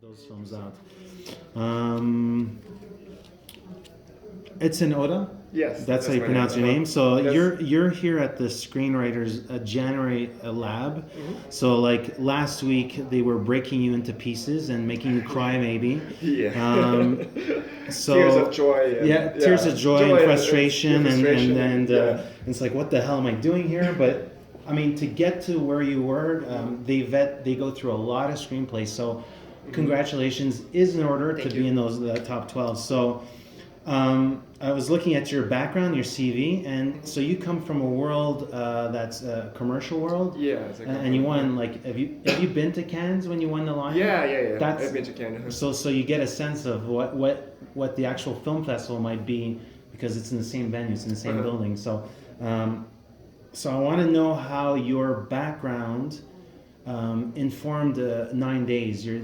those films out. Um, Edson Oda. Yes, That's how you my pronounce name. your name. So Yes. you're here at the Screenwriters January lab. So like last week they were breaking you into pieces and making you cry maybe. Yeah. So Tears of joy. And, tears of joy and frustration, and yeah. it's like, what the hell am I doing here? But I mean, to get to where you were, they go through a lot of screenplays. So congratulations is in order Thank to you. be in those top 12. So I was looking at your background, your CV, and so you come from a world that's a commercial world. Yeah. It's like And you won, like, have you been to Cannes when you won the Lion? Yeah. That's I've been to Canada. so you get a sense of what the actual film festival might be, because it's in the same venue, it's in the same building. So so I want to know how your background informed 9 Days, the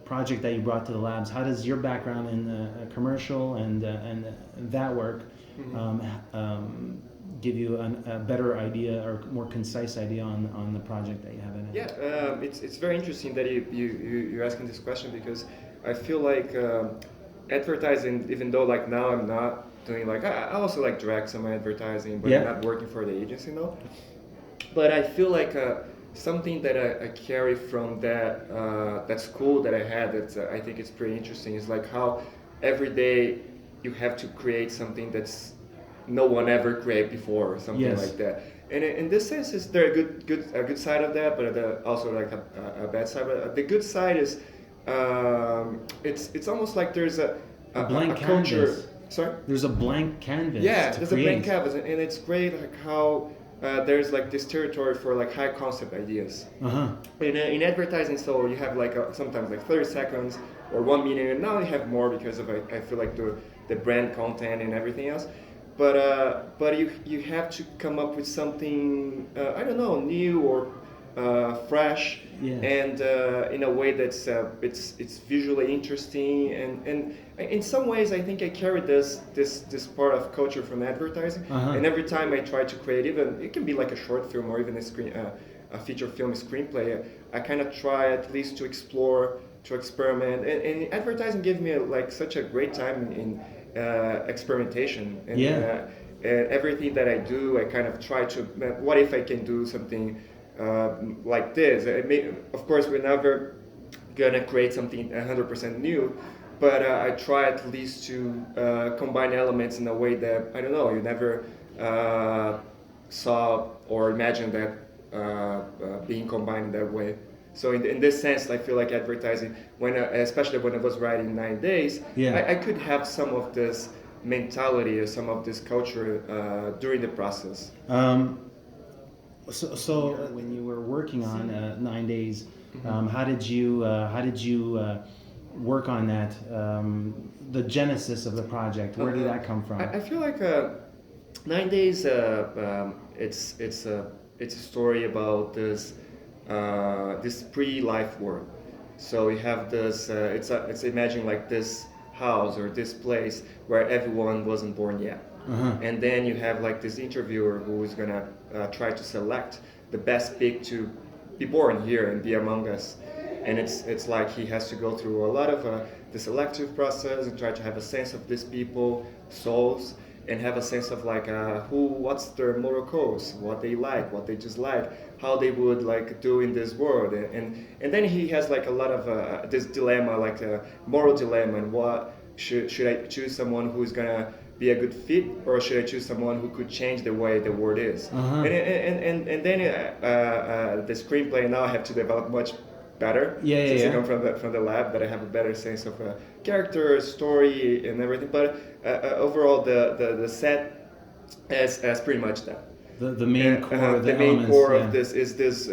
project that you brought to the labs. How does your background in commercial and that work give you a better idea or more concise idea on the project that you have in it? Yeah, it's very interesting that you're asking this question, because I feel like advertising, even though like now I'm not doing like, I also like direct some advertising, but I'm not working for the agency now. But I feel like something that I carry from that school that I had, that I think it's pretty interesting, is like how every day you have to create something that's no one ever created before, or something like that. And in this sense, is there a good side of that, but also like a bad side. But the good side is it's almost like there's a blank culture. canvas. Sorry. There's a blank canvas. Yeah, to there's create. a blank canvas, and it's great like how there's like this territory for like high concept ideas. In advertising, so you have like sometimes like 30 seconds or 1 minute, and now you have more because of I feel like the brand content and everything else. But you have to come up with something I don't know, new or fresh, and in a way that's it's visually interesting, and in some ways I think I carry this part of culture from advertising. And every time I try to create, even it can be like a short film or even a feature film screenplay, I kind of try at least to explore, to experiment, and advertising gave me like such a great time in experimentation, and everything that I do, I kind of try to, what if I can do something like this? Of course, we're never gonna create something 100% new, but I try at least to combine elements in a way that, I don't know, you never saw or imagined that being combined in that way. So in this sense, I feel like advertising, especially when I was writing 9 Days, I could have some of this mentality or some of this culture during the process. So when you were working on 9 Days, how did you work on that? The genesis of the project, where did that come from? I feel like 9 Days, it's a story about this pre-life world. So you have this. It's imagine like this house or this place where everyone wasn't born yet. And then you have like this interviewer who is gonna try to select the best pig to be born here and be among us. And it's like he has to go through a lot of the selective process and try to have a sense of these people, souls, and have a sense of like what's their moral codes, what they like, what they dislike, how they would like do in this world, and then he has like a lot of this dilemma, like a moral dilemma, and what should I choose someone who's gonna be a good fit, or should I choose someone who could change the way the world is? And then the screenplay now I have to develop much better since I come from the lab, that I have a better sense of character, story, and everything. But overall, the set as pretty much that. The main core, the main core of this is this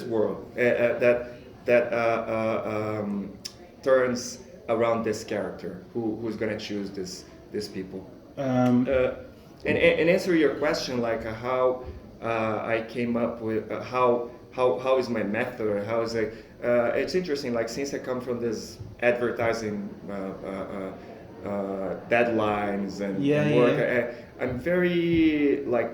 world that turns around this character who's gonna choose these people. And answer your question, like how I came up with how is my method, or how is it? It's interesting. Like since I come from this advertising deadlines and work, I'm very like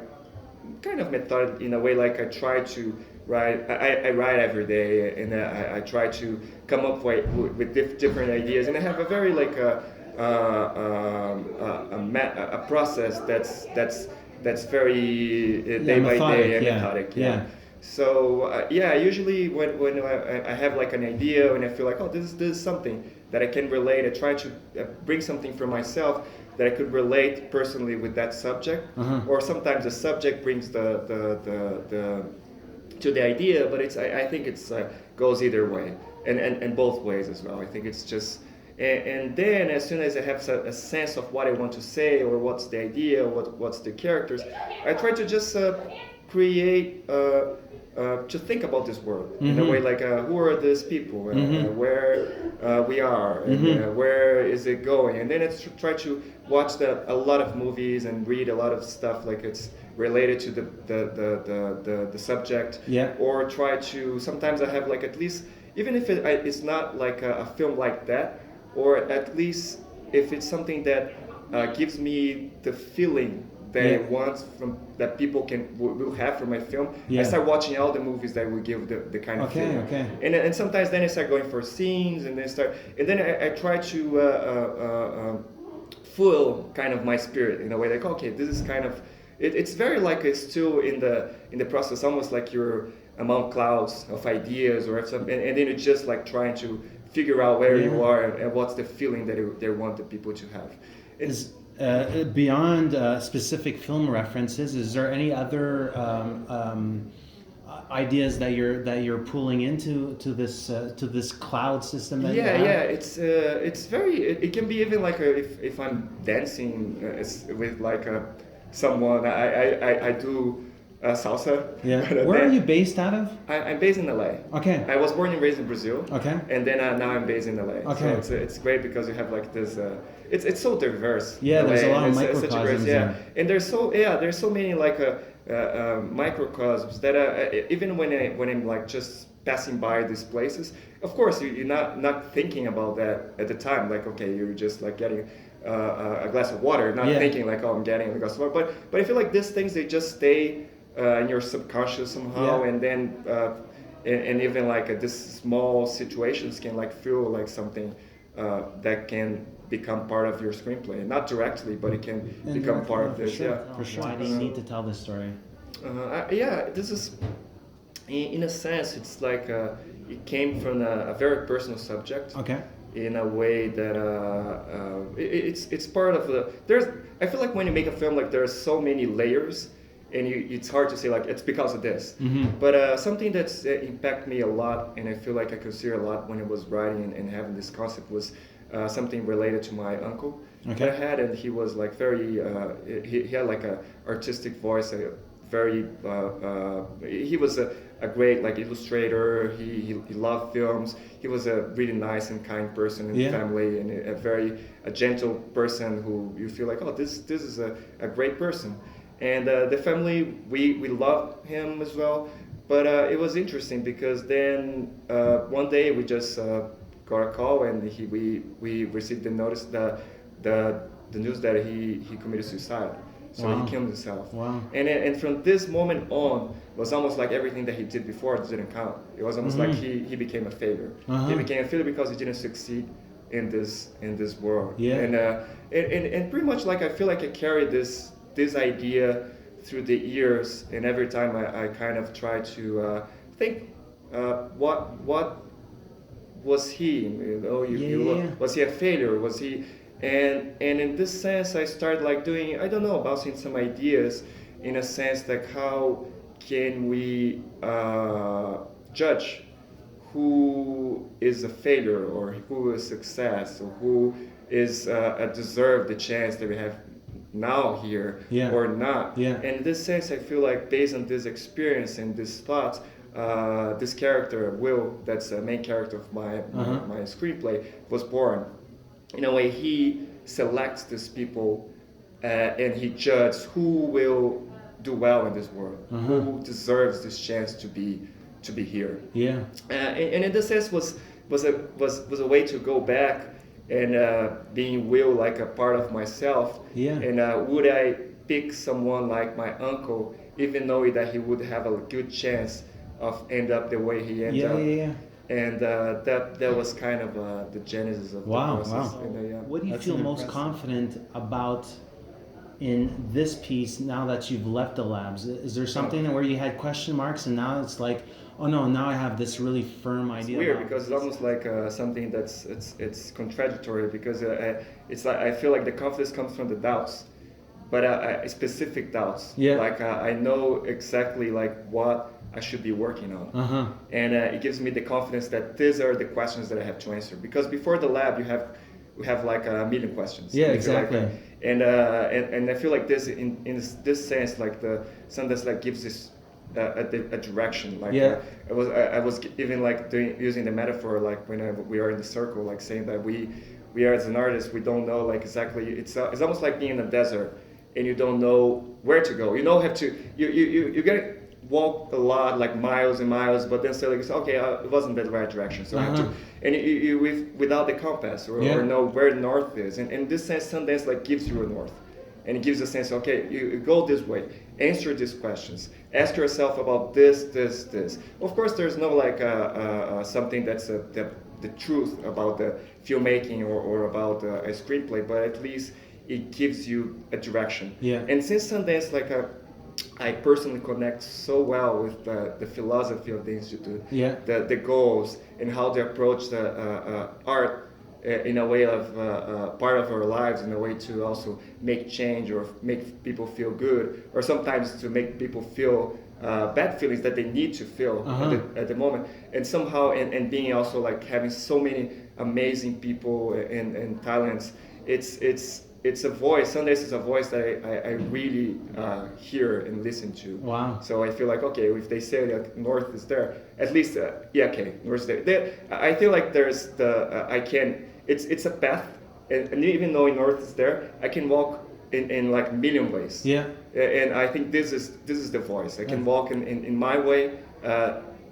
kind of method in a way. Like I try to write. I write every day, and I try to come up with different ideas, and I have a very like a process that's very day by day and methodic. Yeah. So usually when I have like an idea and I feel like, oh, this is something that I can relate, I try to bring something from myself that I could relate personally with that subject. Or sometimes the subject brings the to the idea, but I think it's goes either way and both ways as well. I think it's just. And then as soon as I have a sense of what I want to say or what's the idea, what's the characters, I try to just create, to think about this world in a way like who are these people, where we are, and where is it going, and then it's try to watch a lot of movies and read a lot of stuff like it's related to the subject, or try to sometimes I have like at least even if it's not like a film like that. Or at least if it's something that gives me the feeling that I want that people will have from my film, I start watching all the movies that will give the kind of feeling. And sometimes then I start going for scenes, and then I try to fuel kind of my spirit in a way like, okay, this is kind of it's very like it's still in the process, almost like you're among clouds of ideas or something, and then it's just like trying to figure out where you are and what's the feeling that they want the people to have. It's beyond specific film references. Is there any other ideas that you're pulling into this cloud system? That it's very. It can be even like if I'm dancing with like someone. I do. Salsa. Where are you based out of? I'm based in LA. Okay. I was born and raised in Brazil. Okay. And then now I'm based in LA. Okay. So it's great because you have like this. It's so diverse. Yeah, there's a lot of microcosms. And there's so many like microcosms that even when I'm like just passing by these places, of course you're not thinking about that at the time. Like okay, you're just like getting. A glass of water, not thinking like, oh, I'm getting a glass of water. But I feel like these things they just stay in your subconscious somehow, and then and even like this small situations can like feel like something that can become part of your screenplay, not directly, but it can become part of this. For sure. Why do you need to tell this story? This is in a sense it's like it came from a very personal subject. Okay. In a way that it's part of I feel like when you make a film like there are so many layers and it's hard to say like it's because of this, but something that's impacted me a lot and I feel like I consider a lot when I was writing and having this concept was something related to my uncle that I had, and he was like very he had like a artistic voice, he was a great like illustrator. He loved films. He was a really nice and kind person in the family, and a gentle person who you feel like, oh, this is a great person. And the family, we loved him as well. But it was interesting because then one day we just got a call and we received the notice the news that he committed suicide. So he killed himself. Wow. And from this moment on, it was almost like everything that he did before didn't count. It was almost like he became a failure. He became a failure because he didn't succeed in this world. Yeah. And pretty much like I feel like I carried this idea through the years, and every time I kind of try to think what was he? Was he a failure? Was he? And in this sense, I started like doing, I don't know, bouncing some ideas in a sense like how can we judge who is a failure or who is success or who is deserve the chance that we have now here or not. And in this sense, I feel like based on this experience and these thoughts, this character, Will, that's the main character of my screenplay, was born. In a way, he selects these people and he judges who will do well in this world, who deserves this chance to be here. And in this sense was a way to go back and being Will like a part of myself. And would I pick someone like my uncle even knowing that he would have a good chance of end up the way he ended up. And that was kind of the genesis of the process. Wow. And, what do you feel most confident about in this piece now that you've left the labs? Is there something where you had question marks and now it's like, oh no, now I have this really firm idea? It's weird because it's almost like something that's it's contradictory, because it's like I feel like the confidence comes from the doubts, but specific doubts. Like I know exactly like what I should be working on, and it gives me the confidence that these are the questions that I have to answer. Because before the lab, we have like a million questions. Exactly. And I feel like this in this sense, like the Sundance like gives this a direction. Like I was even like using the metaphor like when we are in the circle, like saying that we are as an artist, we don't know like exactly. It's almost like being in a desert and you don't know where to go. You don't have to. You get walk a lot, like miles and miles, but then say like, okay, it wasn't the right direction, so I have to, and you without the compass or know where the north is, and in this sense, Sundance like gives you a north, and it gives a sense, okay, you go this way, answer these questions, ask yourself about this. Of course, there's no like something that's the truth about the filmmaking or about a screenplay, but at least it gives you a direction. And since Sundance like I personally connect so well with the philosophy of the Institute, the goals, and how they approach the art in a way of part of our lives, in a way to also make change or make people feel good, or sometimes to make people feel bad feelings that they need to feel at the moment. And somehow, and being also like having so many amazing people and talents, it's a voice. Sundance is a voice that I really hear and listen to. So I feel like, okay, if they say that North is there, at least okay, North is there. I feel like there's it's a path, and even though North is there, I can walk in like a million ways. And I think this is the voice. I can walk in my way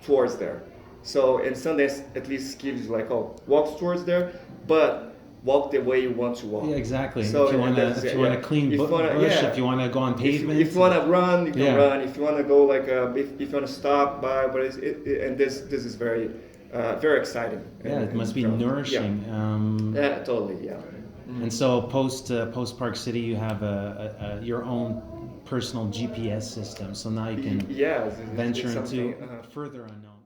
towards there. So and Sundance at least gives you like, walk towards there, but walk the way you want to walk. Exactly. So if you want to clean bush, if you want to go on pavement, if you want to run, you can run. If you want to go like if you want to stop by, but and this is very very exciting. It must be nourishing. Totally. And so post Park City, you have your own personal GPS system. So now you can venture into further unknown.